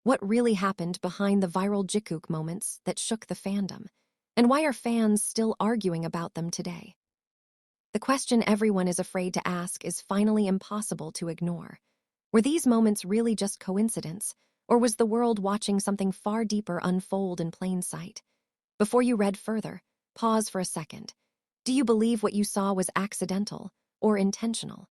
What really happened behind the viral Jikook moments that shook the fandom? And why are fans still arguing about them today? The question everyone is afraid to ask is finally impossible to ignore. Were these moments really just coincidence, or was the world watching something far deeper unfold in plain sight? Before you read further, pause for a second. Do you believe what you saw was accidental or intentional?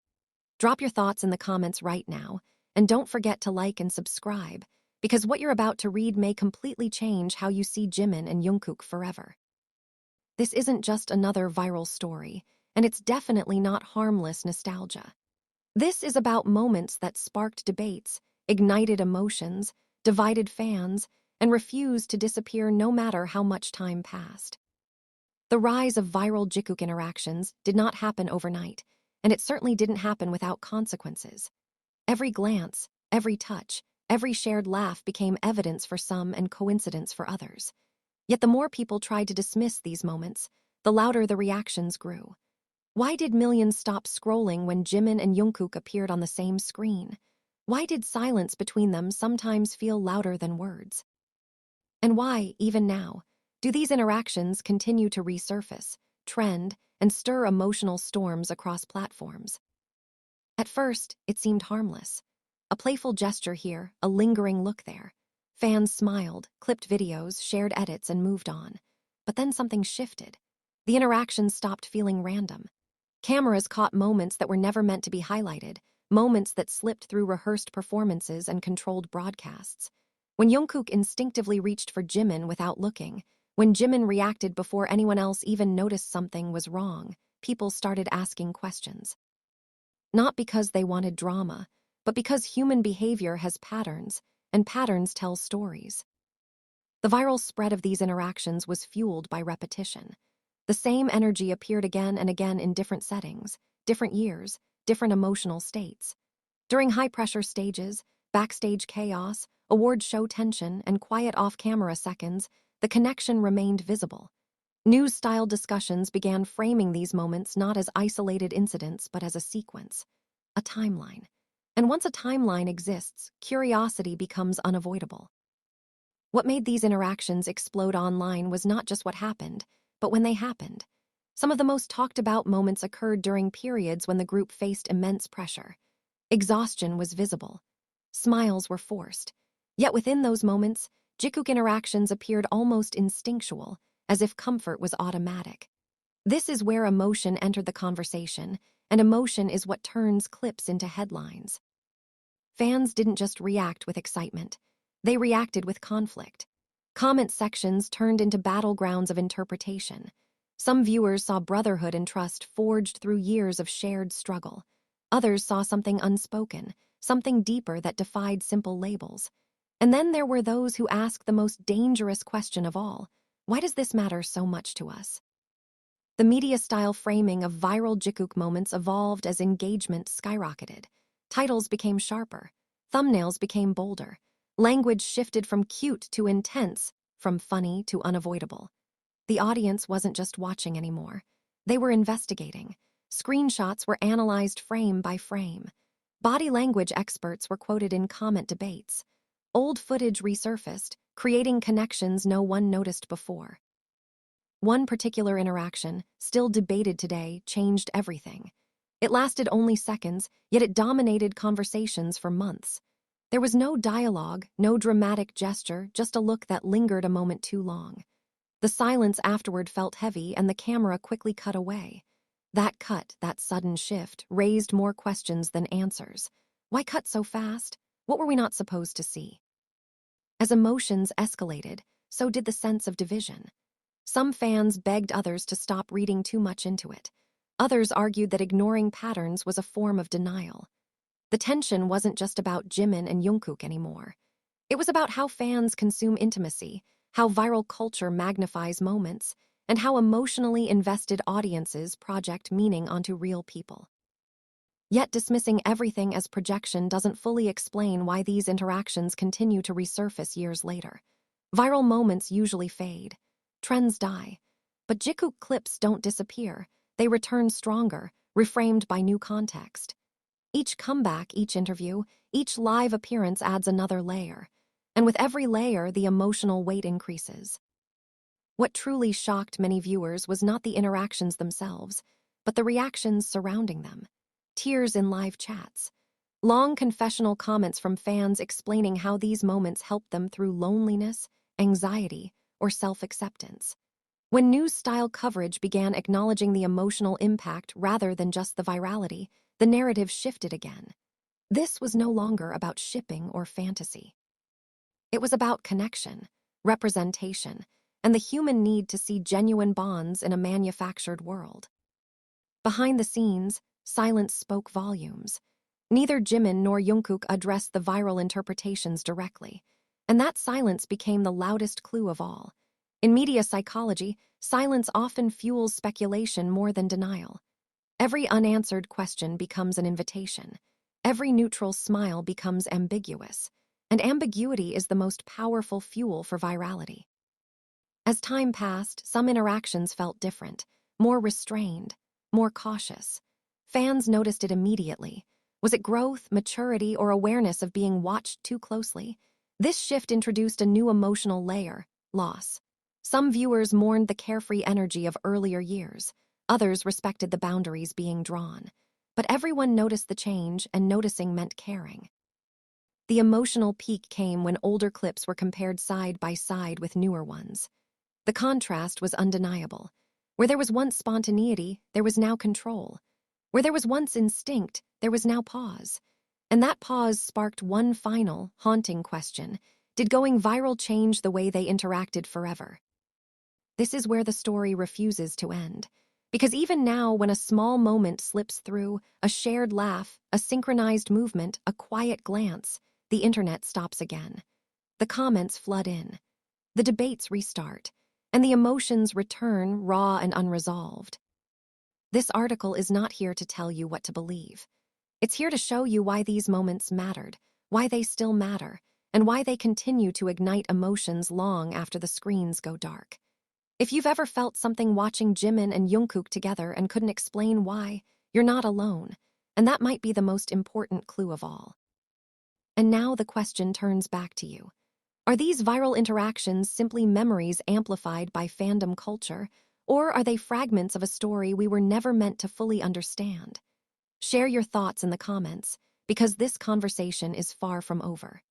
Drop your thoughts in the comments right now, and don't forget to like and subscribe, because what you're about to read may completely change how you see Jimin and Jungkook forever. This isn't just another viral story, and it's definitely not harmless nostalgia. This is about moments that sparked debates, ignited emotions, divided fans, and refused to disappear no matter how much time passed. The rise of viral Jikook interactions did not happen overnight, and it certainly didn't happen without consequences. Every glance, every touch, every shared laugh became evidence for some and coincidence for others. Yet the more people tried to dismiss these moments, the louder the reactions grew. Why did millions stop scrolling when Jimin and Jungkook appeared on the same screen? Why did silence between them sometimes feel louder than words? And why, even now, do these interactions continue to resurface, trend, and stir emotional storms across platforms? At first, it seemed harmless. A playful gesture here, a lingering look there. Fans smiled, clipped videos, shared edits, and moved on. But then something shifted. The interactions stopped feeling random. Cameras caught moments that were never meant to be highlighted, moments that slipped through rehearsed performances and controlled broadcasts. When Jungkook instinctively reached for Jimin without looking, when Jimin reacted before anyone else even noticed something was wrong, people started asking questions. Not because they wanted drama, but because human behavior has patterns, and patterns tell stories. The viral spread of these interactions was fueled by repetition. The same energy appeared again and again in different settings, different years, different emotional states. During high-pressure stages, backstage chaos, award show tension, and quiet off-camera seconds, the connection remained visible. News-style discussions began framing these moments not as isolated incidents but as a sequence, a timeline. And once a timeline exists, curiosity becomes unavoidable. What made these interactions explode online was not just what happened, but when they happened. Some of the most talked-about moments occurred during periods when the group faced immense pressure. Exhaustion was visible. Smiles were forced. Yet within those moments, Jikook interactions appeared almost instinctual, as if comfort was automatic. This is where emotion entered the conversation, and emotion is what turns clips into headlines. Fans didn't just react with excitement. They reacted with conflict. Comment sections turned into battlegrounds of interpretation. Some viewers saw brotherhood and trust forged through years of shared struggle. Others saw something unspoken, something deeper that defied simple labels. And then there were those who asked the most dangerous question of all: why does this matter so much to us? The media-style framing of viral Jikook moments evolved as engagement skyrocketed. Titles became sharper. Thumbnails became bolder. Language shifted from cute to intense, from funny to unavoidable. The audience wasn't just watching anymore. They were investigating. Screenshots were analyzed frame by frame. Body language experts were quoted in comment debates. Old footage resurfaced, creating connections no one noticed before. One particular interaction, still debated today, changed everything. It lasted only seconds, yet it dominated conversations for months. There was no dialogue, no dramatic gesture, just a look that lingered a moment too long. The silence afterward felt heavy, and the camera quickly cut away. That cut, that sudden shift, raised more questions than answers. Why cut so fast? What were we not supposed to see? As emotions escalated, so did the sense of division. Some fans begged others to stop reading too much into it. Others argued that ignoring patterns was a form of denial. The tension wasn't just about Jimin and Jungkook anymore. It was about how fans consume intimacy, how viral culture magnifies moments, and how emotionally invested audiences project meaning onto real people. Yet dismissing everything as projection doesn't fully explain why these interactions continue to resurface years later. Viral moments usually fade. Trends die. But Jikuk clips don't disappear. They return stronger, reframed by new context. Each comeback, each interview, each live appearance adds another layer. And with every layer, the emotional weight increases. What truly shocked many viewers was not the interactions themselves, but the reactions surrounding them. Tears in live chats, long confessional comments from fans explaining how these moments helped them through loneliness, anxiety, or self-acceptance. When news-style coverage began acknowledging the emotional impact rather than just the virality, the narrative shifted again. This was no longer about shipping or fantasy. It was about connection, representation, and the human need to see genuine bonds in a manufactured world. Behind the scenes, silence spoke volumes. Neither Jimin nor Jungkook addressed the viral interpretations directly, and that silence became the loudest clue of all. In media psychology, silence often fuels speculation more than denial. Every unanswered question becomes an invitation. Every neutral smile becomes ambiguous, and ambiguity is the most powerful fuel for virality. As time passed, some interactions felt different, more restrained, more cautious. Fans noticed it immediately. Was it growth, maturity, or awareness of being watched too closely? This shift introduced a new emotional layer: loss. Some viewers mourned the carefree energy of earlier years. Others respected the boundaries being drawn. But everyone noticed the change, and noticing meant caring. The emotional peak came when older clips were compared side by side with newer ones. The contrast was undeniable. Where there was once spontaneity, there was now control. Where there was once instinct, there was now pause. And that pause sparked one final, haunting question: did going viral change the way they interacted forever? This is where the story refuses to end. Because even now, when a small moment slips through, a shared laugh, a synchronized movement, a quiet glance, the internet stops again. The comments flood in. The debates restart. And the emotions return, raw and unresolved. This article is not here to tell you what to believe. It's here to show you why these moments mattered, why they still matter, and why they continue to ignite emotions long after the screens go dark. If you've ever felt something watching Jimin and Jungkook together and couldn't explain why, you're not alone, and that might be the most important clue of all. And now the question turns back to you. Are these viral interactions simply memories amplified by fandom culture, or are they fragments of a story we were never meant to fully understand? Share your thoughts in the comments, because this conversation is far from over.